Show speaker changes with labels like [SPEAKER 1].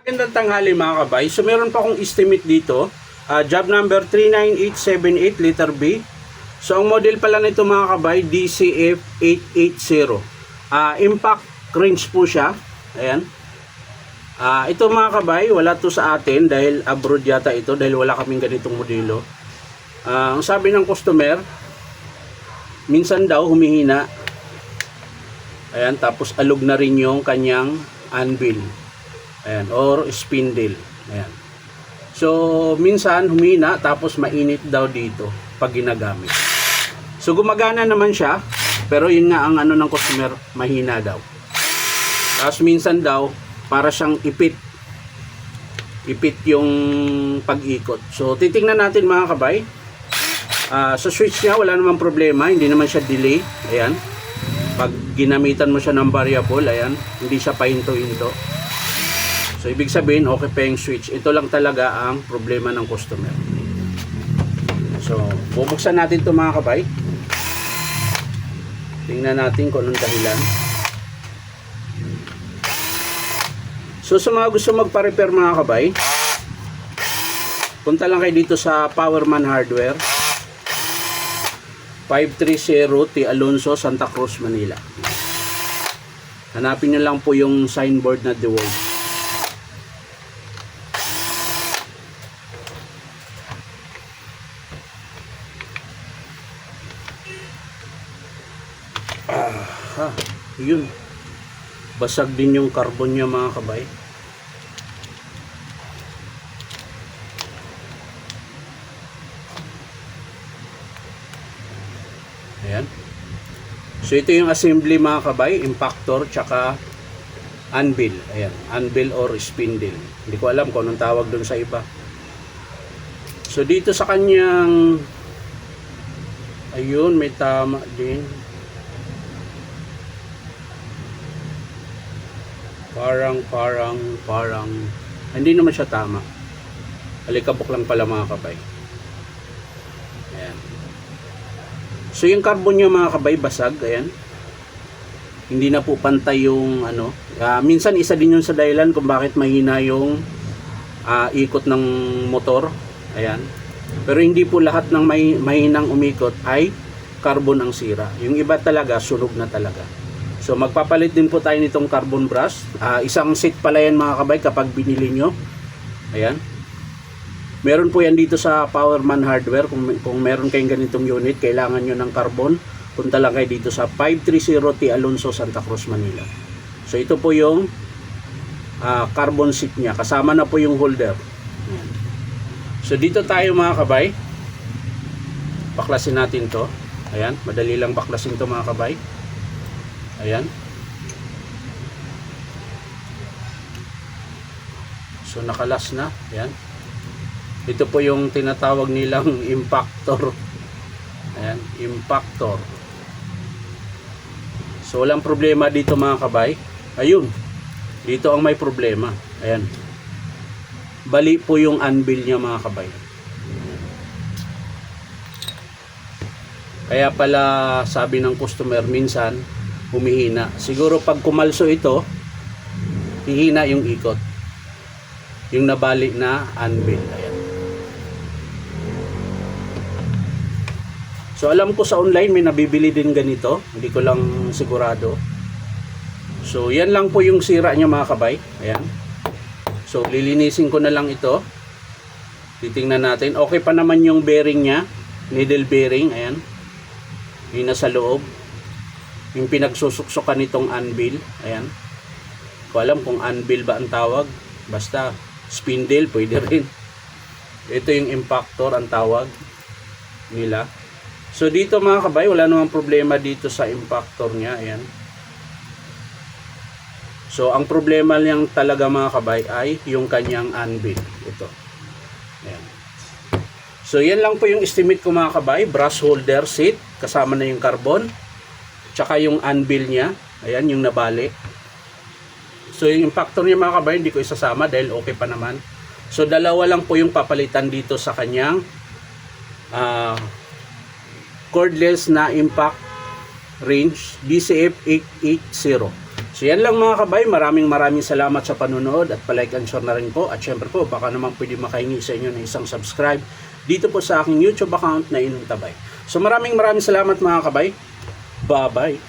[SPEAKER 1] Magandang tanghali mga kabay. So meron pa akong estimate dito. Job number 39878 letter B. So ang model pala nito mga kabay, DCF880. Impact range po siya. Ayan. Ito mga kabay, wala to sa atin dahil abroad yata ito dahil wala kaming ganitong modelo. Ang sabi ng customer, minsan daw humihina. Ayan, tapos alog na rin yung kanyang anvil. Ayan, or spindle. Ayan. So, minsan humina tapos mainit daw dito pag ginagamit. So, gumagana naman siya, pero yun nga ang ano ng customer, mahina daw. Tapos minsan daw, para siyang ipit. Ipit yung pag-ikot. So, titingnan natin mga kabay. Sa switch niya, wala namang problema. Hindi naman siya delay. Ayan. Pag ginamitan mo siya ng variable, ayan, hindi siya pahinto-hinto. So, ibig sabihin, okay pa yung switch. Ito lang talaga ang problema ng customer. So, bubuksan natin ito mga kabay. Tingnan natin kung anong dahilan. So, sa mga gusto magpa-repair mga kabay, punta lang kayo dito sa Powerman Hardware. 530 T. Alonso, Santa Cruz, Manila. Hanapin nyo lang po yung signboard na DeWalt. Yun. Basag din yung carbon niya mga kabay. Ayan. So ito yung assembly mga kabay, impactor tsaka anvil. Ayan, anvil or spindle. Hindi ko alam kung anong tawag doon sa iba. So dito sa kanyang, ayun, may tama din. Parang hindi naman siya tama. Alikabok lang pala mga kabay. Ayan. So yung carbon niya mga kabay basag, ayan. Hindi na po pantay yung ano. Minsan isa din yun sa dahilan kung bakit mahina yung ikot ng motor. Ayan. Pero hindi po lahat ng mahinang umikot ay carbon ang sira. Yung iba talaga sunog na talaga. So magpapalit din po tayo nitong carbon brush. Isang set pala yan mga kabay kapag binili nyo. Ayan. Meron po yan dito sa Powerman Hardware. Kung meron kayong ganitong unit, kailangan nyo ng carbon, punta lang kayo dito sa 530 T. Alonso, Santa Cruz, Manila. So ito po yung carbon sheet nya. Kasama na po yung holder. Ayan. So dito tayo mga kabay. Baklasin natin to. Ayan. Madali lang baklasin to mga kabay. Ayan. So nakalas na. Ayan. Ito po yung tinatawag nilang impactor. Ayan, impactor. So walang problema dito mga kabay. Ayun. Dito ang may problema. Ayan. Bali po yung anvil niya mga kabay. Kaya pala sabi ng customer minsan humihina. Siguro pag kumalso ito, hihina yung ikot. Yung nabali na anvil. Ayan. So alam ko sa online may nabibili din ganito. Hindi ko lang sigurado. So yan lang po yung sira niya mga kabay. Ayan. So lilinisin ko na lang ito. Titingnan natin. Okay pa naman yung bearing niya. Needle bearing. Ayan. Yung nasa loob. Yung pinagsusuksukan nitong anvil. Ayan. Ko alam kung anvil ba ang tawag. Basta spindle pwede rin. Ito yung impactor ang tawag nila. So dito mga kabay, wala namang problema dito sa impactor niya. Ayan. So ang problema niyang talaga mga kabay ay yung kanyang anvil. Ito. Ayan. So yan lang po yung estimate ko mga kabay. Brush holder seat. Kasama na yung carbon. Tsaka yung anvil niya. Ayan yung nabali. So yung impactor niya mga kabay, hindi ko isasama dahil okay pa naman. So dalawa lang po yung papalitan dito sa kanyang cordless na impact range DCF880. So yan lang mga kabay, maraming salamat sa panunood at palike and share na rin po. At syempre po, baka naman pwede makahingi sa inyo ng isang subscribe dito po sa aking YouTube account na Inong Tabay. So maraming salamat mga kabay. Bye-bye.